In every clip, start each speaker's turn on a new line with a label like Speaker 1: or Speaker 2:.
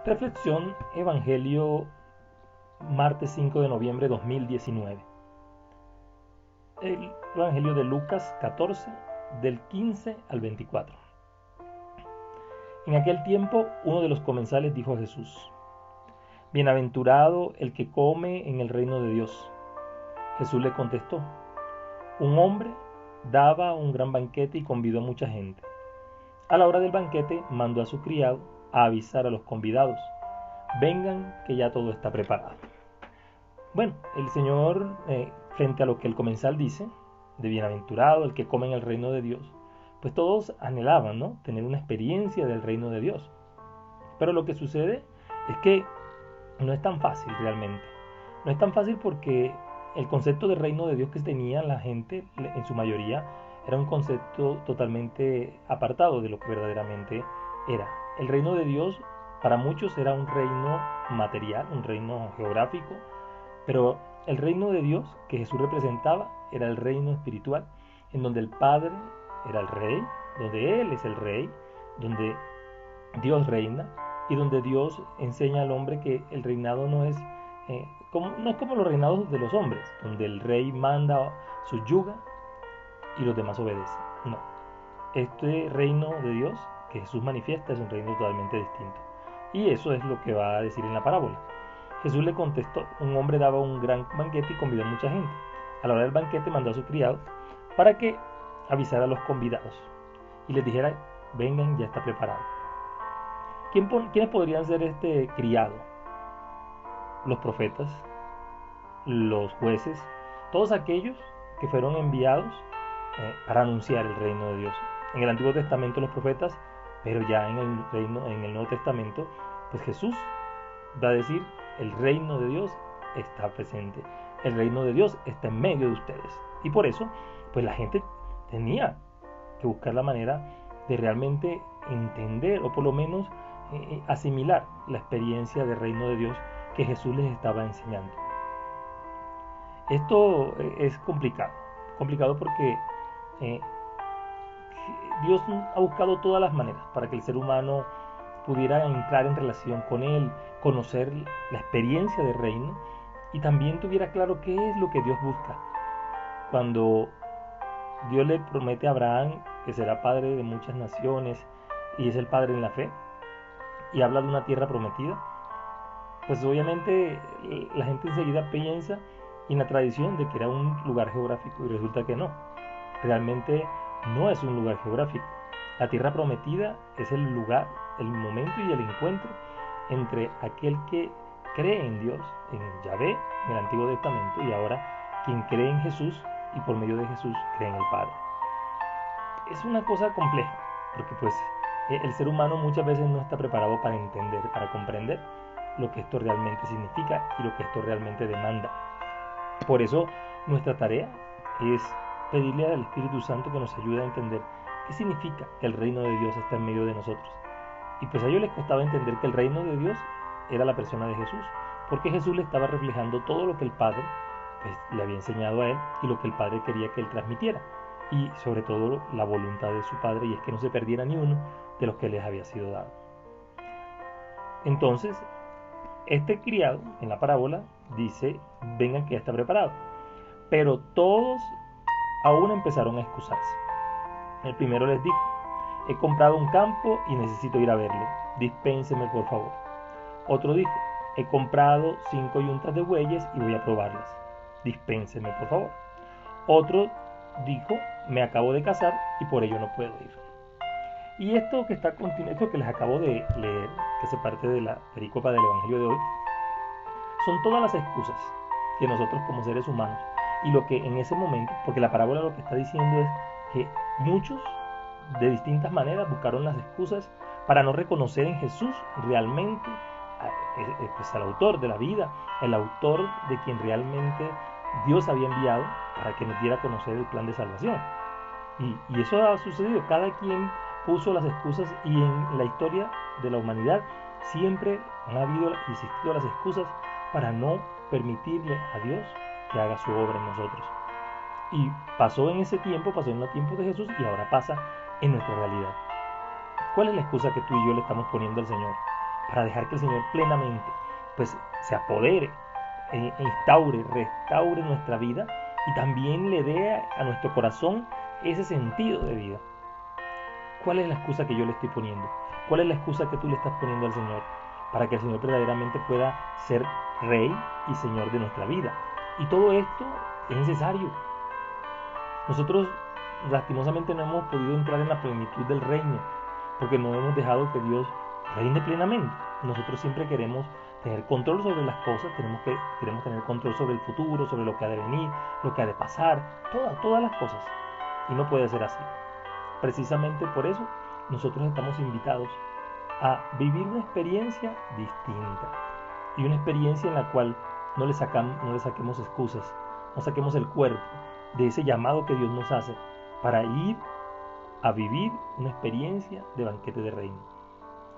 Speaker 1: Reflexión Evangelio, martes 5 de noviembre de 2019. El Evangelio de Lucas 14, del 15 al 24. En aquel tiempo, uno de los comensales dijo a Jesús: Bienaventurado el que come en el reino de Dios. Jesús le contestó: Un hombre daba un gran banquete y convidó a mucha gente. A la hora del banquete mandó a su criado a avisar a los convidados: Vengan, que ya todo está preparado. Bueno, el Señor, frente a lo que el comensal dice, de bienaventurado el que come en el reino de Dios, pues todos anhelaban, ¿no?, tener una experiencia del reino de Dios. Pero lo que sucede es que no es tan fácil realmente. No es tan fácil porque el concepto de reino de Dios que tenía la gente, en su mayoría, era un concepto totalmente apartado de lo que verdaderamente era. El reino de Dios para muchos era un reino material, un reino geográfico, pero el reino de Dios que Jesús representaba era el reino espiritual, en donde el Padre era el Rey, donde Él es el Rey, donde Dios reina y donde Dios enseña al hombre que el reinado no es como los reinados de los hombres, donde el rey manda su yuga y los demás obedecen. No, este reino de Dios que Jesús manifiesta es un reino totalmente distinto. Y eso es lo que va a decir en la parábola. Jesús le contestó: un hombre daba un gran banquete y convidó a mucha gente. A la hora del banquete mandó a su criado para que avisara a los convidados y les dijera: vengan, ya está preparado. ¿Quiénes podrían ser este criado? Los profetas, los jueces, todos aquellos que fueron enviados para anunciar el reino de Dios. En el Antiguo Testamento los profetas, pero ya en el Nuevo Testamento, pues Jesús va a decir: el reino de Dios está presente, el reino de Dios está en medio de ustedes. Y por eso, pues la gente tenía que buscar la manera de realmente entender o por lo menos asimilar la experiencia del reino de Dios que Jesús les estaba enseñando. Esto es complicado porque eh, Dios ha buscado todas las maneras para que el ser humano pudiera entrar en relación con Él, conocer la experiencia del reino y también tuviera claro qué es lo que Dios busca. Cuando Dios le promete a Abraham que será padre de muchas naciones y es el padre en la fe y habla de una tierra prometida, pues obviamente la gente enseguida piensa en la tradición de que era un lugar geográfico y resulta que no. Realmente no es un lugar geográfico. La tierra prometida es el lugar, el momento y el encuentro entre aquel que cree en Dios, en Yahvé, en el Antiguo Testamento, y ahora quien cree en Jesús y por medio de Jesús cree en el Padre. Es una cosa compleja, porque pues el ser humano muchas veces no está preparado para entender, para comprender lo que esto realmente significa y lo que esto realmente demanda. Por eso nuestra tarea es pedirle al Espíritu Santo que nos ayude a entender qué significa que el reino de Dios está en medio de nosotros. Y pues a ellos les costaba entender que el reino de Dios era la persona de Jesús, porque Jesús le estaba reflejando todo lo que el Padre pues, le había enseñado a él y lo que el Padre quería que él transmitiera. Y sobre todo la voluntad de su Padre, y es que no se perdiera ni uno de los que les había sido dado. Entonces, este criado en la parábola dice: vengan, que ya está preparado. Pero todos aún empezaron a excusarse. El primero les dijo: he comprado un campo y necesito ir a verlo. Dispénseme, por favor. Otro dijo: he comprado 5 yuntas de bueyes y voy a probarlas. Dispénseme, por favor. Otro dijo: me acabo de casar y por ello no puedo ir. Y esto que les acabo de leer, que se parte de la perícopa del Evangelio de hoy, son todas las excusas que nosotros como seres humanos, y lo que en ese momento, porque la parábola lo que está diciendo es que muchos de distintas maneras buscaron las excusas para no reconocer en Jesús realmente pues, al autor de la vida, el autor de quien realmente Dios había enviado para que nos diera a conocer el plan de salvación. Y eso ha sucedido, cada quien puso las excusas, y en la historia de la humanidad siempre han habido y existido las excusas para no permitirle a Dios que haga su obra en nosotros. Y pasó en ese tiempo, pasó en el tiempo de Jesús y ahora pasa en nuestra realidad. ¿Cuál es la excusa que tú y yo le estamos poniendo al Señor? para dejar que el Señor plenamente pues se apodere, instaure, restaure nuestra vida y también le dé a nuestro corazón ese sentido de vida. ¿Cuál es la excusa que yo le estoy poniendo? ¿Cuál es la excusa que tú le estás poniendo al Señor para que el Señor verdaderamente pueda ser Rey y Señor de nuestra vida? Y todo esto es necesario. Nosotros lastimosamente no hemos podido entrar en la plenitud del reino porque no hemos dejado que Dios reine plenamente. Nosotros siempre queremos tener control sobre las cosas, queremos tener control sobre el futuro, sobre lo que ha de venir, lo que ha de pasar, todas las cosas. Y no puede ser así. Precisamente por eso nosotros estamos invitados a vivir una experiencia distinta y una experiencia en la cual no le saquemos excusas, no saquemos el cuerpo de ese llamado que Dios nos hace para ir a vivir una experiencia de banquete de reino.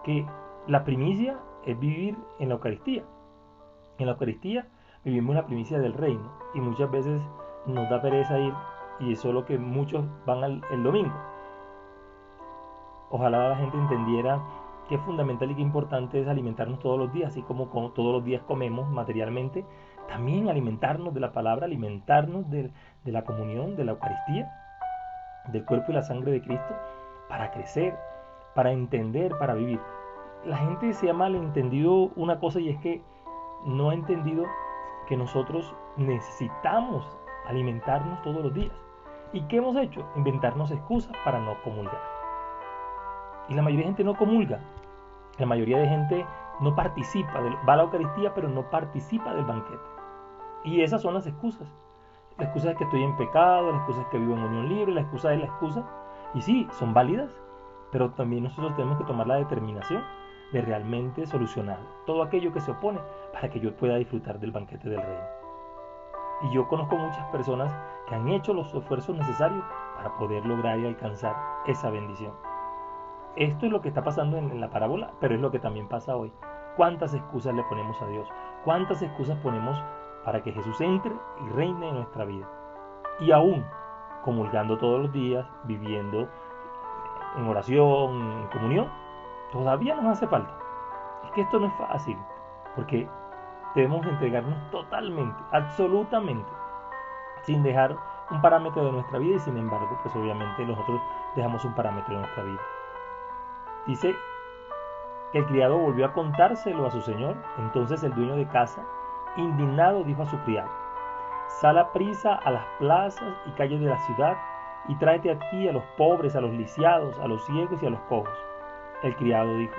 Speaker 1: Que la primicia es vivir en la Eucaristía. En la Eucaristía vivimos la primicia del reino y muchas veces nos da pereza ir y eso es lo que muchos van el domingo. Ojalá la gente entendiera que es fundamental y que importante es alimentarnos todos los días, así como todos los días comemos materialmente, también alimentarnos de la palabra, alimentarnos de la comunión, de la Eucaristía, del cuerpo y la sangre de Cristo, para crecer, para entender, para vivir. La gente se ha malentendido una cosa y es que no ha entendido que nosotros necesitamos alimentarnos todos los días. ¿Y qué hemos hecho? Inventarnos excusas para no comulgar. Y la mayoría de gente no comulga. La mayoría de gente no participa, va a la Eucaristía pero no participa del banquete. Y esas son las excusas. La excusa es que estoy en pecado, la excusa es que vivo en unión libre, la excusa es la excusa. Y sí, son válidas, pero también nosotros tenemos que tomar la determinación de realmente solucionar todo aquello que se opone para que yo pueda disfrutar del banquete del reino. Y yo conozco muchas personas que han hecho los esfuerzos necesarios para poder lograr y alcanzar esa bendición. Esto es lo que está pasando en la parábola, pero es lo que también pasa hoy. ¿Cuántas excusas le ponemos a Dios? ¿Cuántas excusas ponemos para que Jesús entre y reine en nuestra vida? Y aún comulgando todos los días, viviendo en oración, en comunión, todavía nos hace falta. Es que esto no es fácil, porque debemos entregarnos totalmente, absolutamente, sin dejar un parámetro de nuestra vida y sin embargo, pues obviamente nosotros dejamos un parámetro de nuestra vida. Dice que el criado volvió a contárselo a su señor. Entonces el dueño de casa, indignado, dijo a su criado: sal a prisa a las plazas y calles de la ciudad y tráete aquí a los pobres, a los lisiados, a los ciegos y a los cojos. El criado dijo: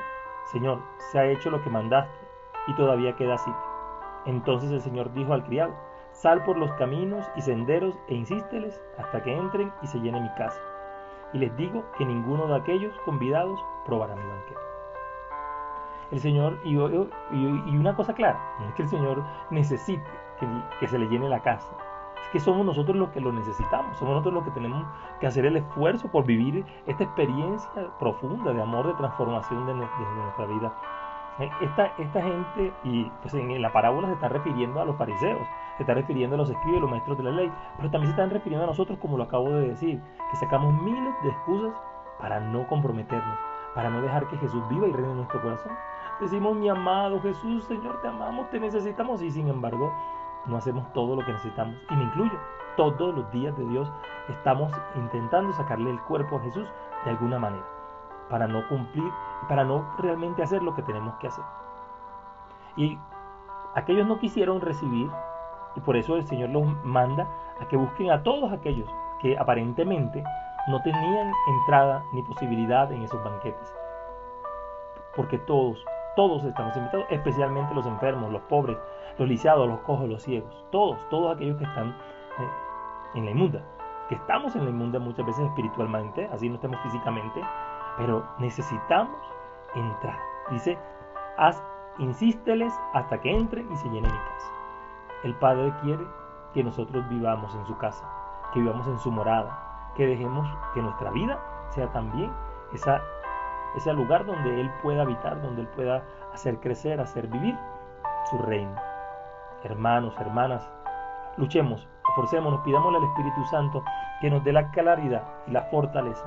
Speaker 1: Señor, se ha hecho lo que mandaste y todavía queda sitio. Entonces el señor dijo al criado: sal por los caminos y senderos e insísteles hasta que entren y se llene mi casa. Y les digo que ninguno de aquellos convidados probará mi banquete. El Señor, y una cosa clara, no es que el Señor necesite que se le llene la casa, es que somos nosotros los que lo necesitamos, somos nosotros los que tenemos que hacer el esfuerzo por vivir esta experiencia profunda de amor, de transformación de nuestra vida. Esta gente, y pues en la parábola se está refiriendo a los fariseos, se está refiriendo a los escribas y los maestros de la ley, pero también se están refiriendo a nosotros, como lo acabo de decir, que sacamos miles de excusas para no comprometernos, para no dejar que Jesús viva y reine en nuestro corazón. Decimos: mi amado Jesús, Señor, te amamos, te necesitamos, y sin embargo no hacemos todo lo que necesitamos, y me incluyo. Todos los días de Dios estamos intentando sacarle el cuerpo a Jesús de alguna manera, para no cumplir y para no realmente hacer lo que tenemos que hacer. Y aquellos no quisieron recibir, y por eso el Señor los manda a que busquen a todos aquellos que aparentemente no tenían entrada ni posibilidad en esos banquetes. Porque todos estamos invitados, especialmente los enfermos, los pobres, los lisiados, los cojos, los ciegos, todos aquellos que están en la inmunda, que estamos en la inmunda muchas veces espiritualmente, así no estemos físicamente, pero necesitamos entrar. Dice: insísteles hasta que entren y se llene mi casa. El Padre quiere que nosotros vivamos en su casa, que vivamos en su morada, que dejemos que nuestra vida sea también ese lugar donde Él pueda habitar, donde Él pueda hacer crecer, hacer vivir su reino. Hermanos, hermanas, luchemos, esforcémonos, pidámosle al Espíritu Santo que nos dé la claridad y la fortaleza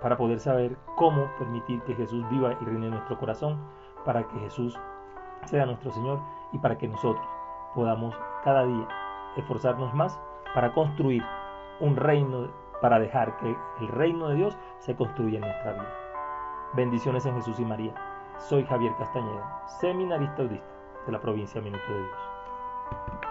Speaker 1: para poder saber cómo permitir que Jesús viva y reine en nuestro corazón, para que Jesús sea nuestro Señor y para que nosotros podamos cada día esforzarnos más para construir un reino, para dejar que el reino de Dios se construya en nuestra vida. Bendiciones en Jesús y María. Soy Javier Castañeda, seminarista audista de la provincia Minuto de Dios.